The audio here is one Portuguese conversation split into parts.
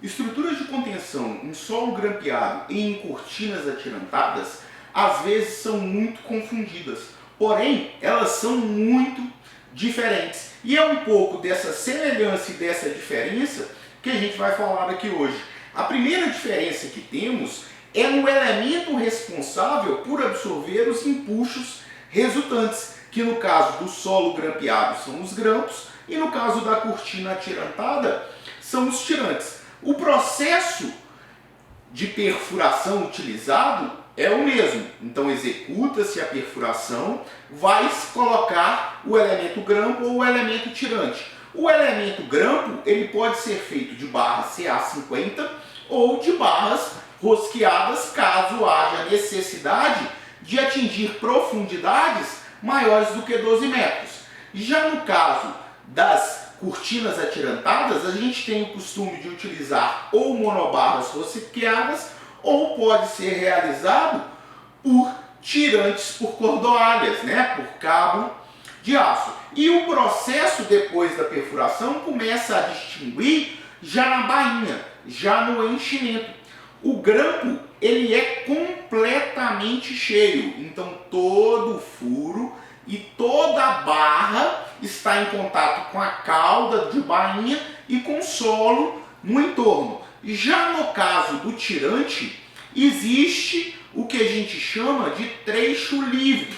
Estruturas de contenção em solo grampeado e em cortinas atirantadas às vezes são muito confundidas, porém elas são muito diferentes. E é um pouco dessa semelhança e dessa diferença que a gente vai falar aqui hoje. A primeira diferença que temos é no elemento responsável por absorver os empuxos resultantes, que no caso do solo grampeado são os grampos e no caso da cortina atirantada são os tirantes. O processo de perfuração utilizado é o mesmo. Então executa-se a perfuração, vai-se colocar o elemento grampo ou o elemento tirante. O elemento grampo ele pode ser feito de barra CA50 ou de barras rosqueadas, caso haja necessidade de atingir profundidades maiores do que 12 metros. Já no caso das cortinas atirantadas, a gente tem o costume de utilizar ou monobarras rosqueadas ou pode ser realizado por tirantes por cordoalhas, por cabo de aço. E o processo depois da perfuração começa a distinguir já na bainha, já no enchimento. O grampo ele é completamente cheio, então todo o furo e toda a barra está em contato com a cauda de bainha e com o solo no entorno. Já no caso do tirante, existe o que a gente chama de trecho livre,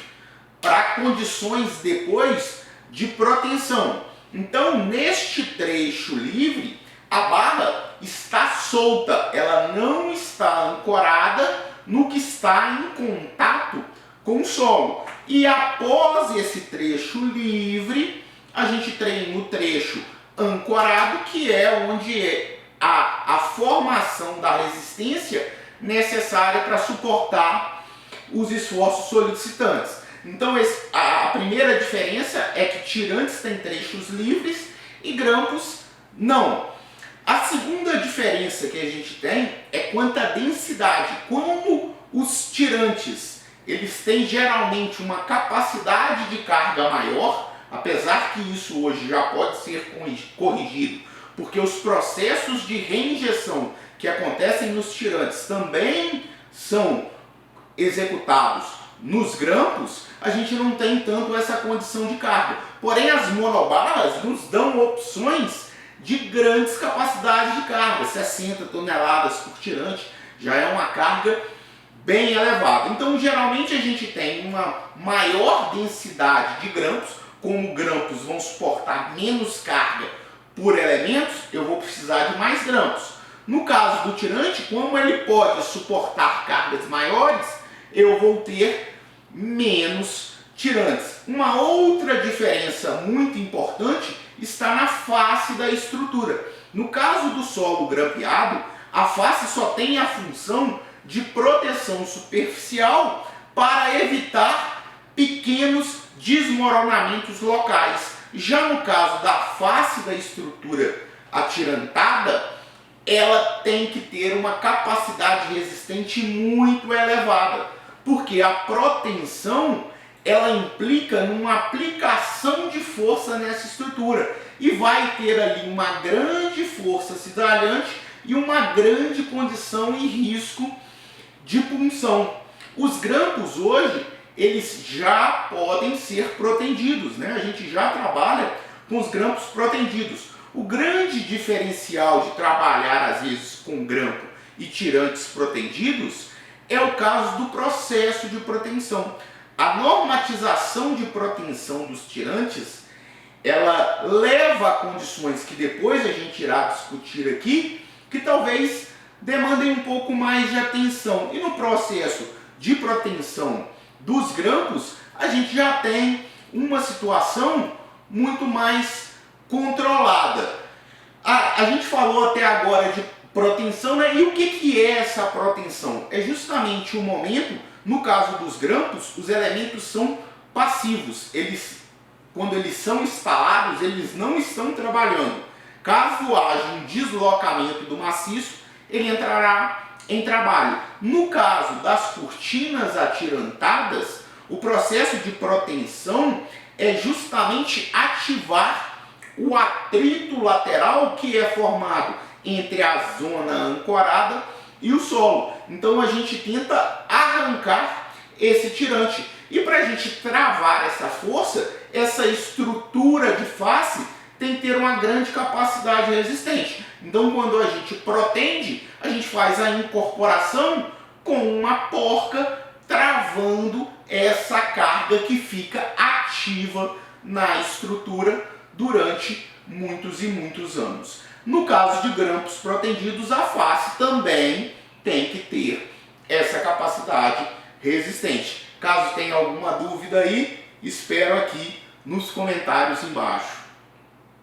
para condições depois de proteção. Então, neste trecho livre, a barra está solta, ela não está ancorada no que está em contato com o solo. E após esse trecho livre, a gente tem o trecho ancorado, que é onde é a formação da resistência necessária para suportar os esforços solicitantes. Então a primeira diferença é que tirantes têm trechos livres e grampos não. A segunda diferença que a gente tem é quanto à densidade. Como os tirantes eles têm geralmente uma capacidade de carga maior, apesar que isso hoje já pode ser corrigido, porque os processos de reinjeção que acontecem nos tirantes também são executados nos grampos, a gente não tem tanto essa condição de carga. Porém, as monobarras nos dão opções de grandes capacidades de carga, 60 toneladas por tirante, já é uma carga bem elevada. Então, geralmente a gente tem uma maior densidade de grampos, como grampos vão suportar menos carga por elementos, eu vou precisar de mais grampos. No caso do tirante, como ele pode suportar cargas maiores, eu vou ter menos tirantes. Uma outra diferença muito importante está na face da estrutura. No caso do solo grampeado, a face só tem a função de proteção superficial para evitar pequenos desmoronamentos locais. Já no caso da face da estrutura atirantada, ela tem que ter uma capacidade resistente muito elevada, porque a proteção ela implica numa aplicação de força nessa estrutura e vai ter ali uma grande força cisalhante e uma grande condição e risco de punção. Os grampos hoje, eles já podem ser protendidos, A gente já trabalha com os grampos protendidos. O grande diferencial de trabalhar às vezes com grampo e tirantes protendidos é o caso do processo de proteção. A normatização de proteção dos tirantes, ela leva a condições que depois a gente irá discutir aqui, que talvez demandem um pouco mais de atenção. E no processo de proteção dos grampos, a gente já tem uma situação muito mais controlada. A gente falou até agora de proteção, E o que é essa proteção? É justamente o momento, no caso dos grampos, os elementos são passivos. Quando eles são instalados, eles não estão trabalhando. Caso haja um deslocamento do maciço, ele entrará em trabalho. No caso das cortinas atirantadas, o processo de proteção é justamente ativar o atrito lateral que é formado entre a zona ancorada e o solo. Então a gente tenta arrancar esse tirante. E para a gente travar essa força, essa estrutura de face tem que ter uma grande capacidade resistente. Então quando a gente protende, a gente faz a incorporação com uma porca travando essa carga que fica ativa na estrutura durante muitos e muitos anos. No caso de grampos protendidos, a face também tem que ter essa capacidade resistente. Caso tenha alguma dúvida aí, espero aqui nos comentários embaixo.